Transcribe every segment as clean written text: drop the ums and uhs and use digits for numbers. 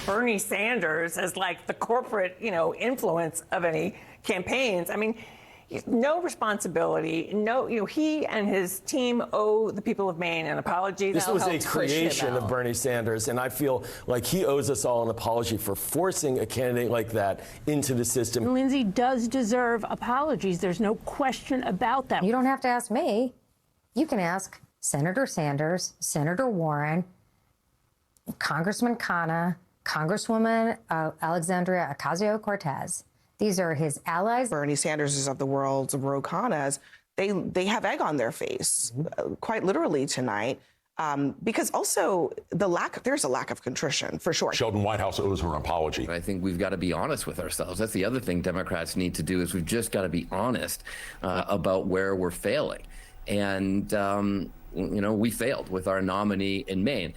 Bernie Sanders as like the corporate, influence of any campaigns. I mean, no responsibility. No, he and his team owe the people of Maine an apology. This was a creation of Bernie Sanders, and I feel like he owes us all an apology for forcing a candidate like that into the system. Lindsay does deserve apologies. There's no question about that. You don't have to ask me. You can ask Senator Sanders, Senator Warren, Congressman Khanna, Congresswoman Alexandria Ocasio-Cortez. These are his allies. Bernie Sanders of the world, Ro Khanna's, they have egg on their face, quite literally tonight, because also there's a lack of contrition, for sure. Sheldon Whitehouse owes her an apology. I think we've got to be honest with ourselves. That's the other thing Democrats need to do is we've just got to be honest about where we're failing. And, we failed with our nominee in Maine.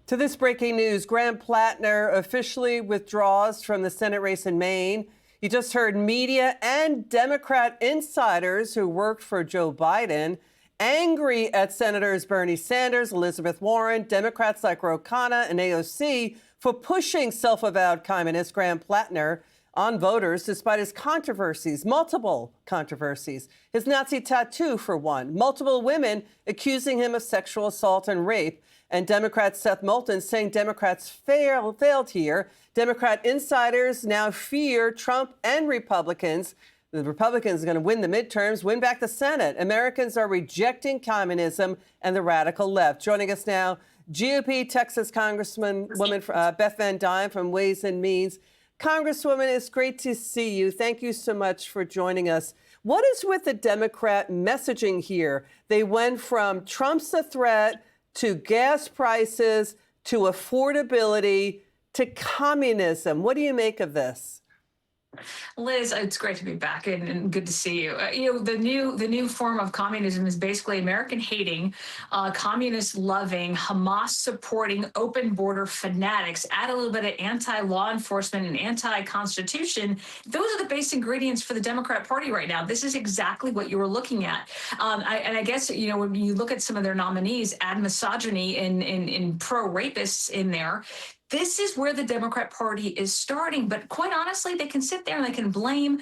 To this breaking news, Graham Platner officially withdraws from the Senate race in Maine. You just heard media and Democrat insiders who worked for Joe Biden angry at Senators Bernie Sanders, Elizabeth Warren, Democrats like Ro Khanna and AOC for pushing self-avowed communist Graham Platner on voters despite his controversies, multiple controversies. His Nazi tattoo, for one, multiple women accusing him of sexual assault and rape, and Democrat Seth Moulton saying Democrats failed here. Democrat insiders now fear Trump and Republicans. The Republicans are going to win the midterms, win back the Senate. Americans are rejecting communism and the radical left. Joining us now, GOP Texas Congresswoman Beth Van Duyne from Ways and Means. Congresswoman, it's great to see you. Thank you so much for joining us. What is with the Democrat messaging here? They went from Trump's a threat to gas prices to affordability to communism. What do you make of this? Liz, it's great to be back and good to see you. The new form of communism is basically American-hating, communist-loving, Hamas-supporting, open border fanatics. Add a little bit of anti-law enforcement and anti-constitution. Those are the base ingredients for the Democrat Party right now. This is exactly what you were looking at. I guess when you look at some of their nominees, add misogyny and pro-rapists in there. This is where the Democrat Party is starting. But quite honestly, they can sit there and they can blame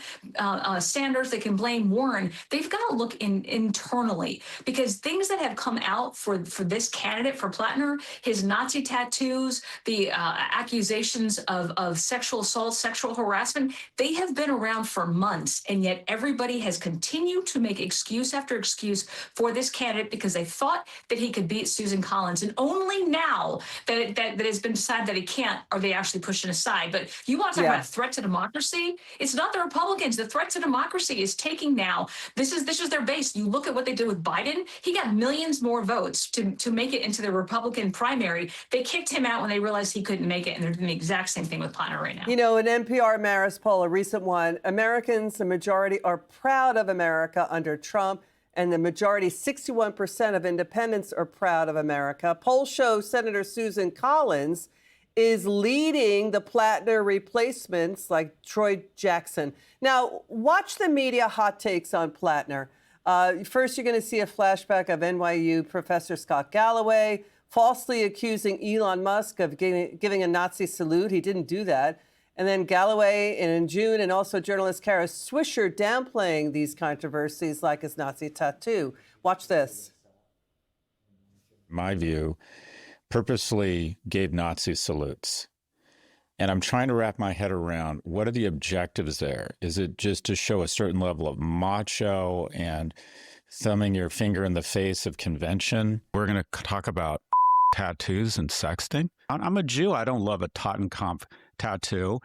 Sanders. They can blame Warren. They've got to look internally, because things that have come out for this candidate, for Platner, his Nazi tattoos, the accusations of sexual assault, sexual harassment, they have been around for months. And yet everybody has continued to make excuse after excuse for this candidate because they thought that he could beat Susan Collins. And only now that has been decided that he can't, are they actually pushing aside. But you want to talk about a threat to democracy? It's not the Republicans. The threat to democracy is taking now. This is their base. You look at what they did with Biden. He got millions more votes to make it into the Republican primary. They kicked him out when they realized he couldn't make it, and they're doing the exact same thing with Platner right now. An NPR Marist poll, a recent one, Americans, the majority, are proud of America under Trump, and the majority, 61% of independents, are proud of America. Polls show Senator Susan Collins is leading the Platner replacements like Troy Jackson. Now, watch the media hot takes on Platner. First, you're going to see a flashback of NYU professor Scott Galloway falsely accusing Elon Musk of giving a Nazi salute. He didn't do that. And then Galloway in June, and also journalist Kara Swisher downplaying these controversies like his Nazi tattoo. Watch this. My view, purposely gave Nazi salutes. And I'm trying to wrap my head around, what are the objectives there? Is it just to show a certain level of macho and thumbing your finger in the face of convention? We're going to talk about tattoos and sexting. I'm a Jew. I don't love a Totenkopf tattoo.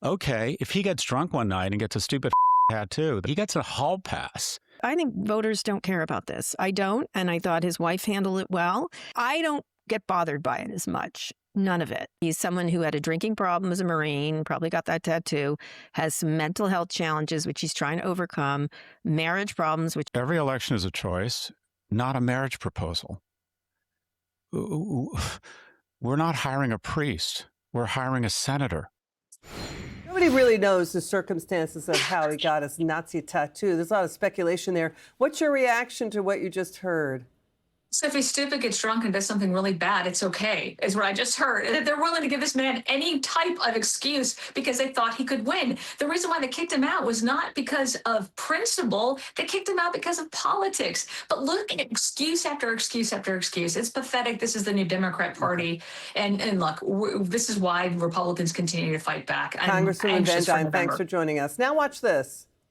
Okay, if he gets drunk one night and gets a stupid tattoo, he gets a hall pass. I think voters don't care about this. I don't, and I thought his wife handled it well. I don't get bothered by it as much. None of it. He's someone who had a drinking problem as a Marine, probably got that tattoo, has some mental health challenges, which he's trying to overcome, marriage problems, which... Every election is a choice, not a marriage proposal. We're not hiring a priest. We're hiring a senator. Nobody really knows the circumstances of how he got his Nazi tattoo. There's a lot of speculation there. What's your reaction to what you just heard? So if he's stupid, gets drunk, and does something really bad, it's okay, is what I just heard. They're willing to give this man any type of excuse because they thought he could win. The reason why they kicked him out was not because of principle. They kicked him out because of politics. But look at excuse after excuse after excuse. It's pathetic. This is the new Democrat Party. And look, this is why Republicans continue to fight back. Congresswoman Van Duyne, thanks for joining us. Now watch this.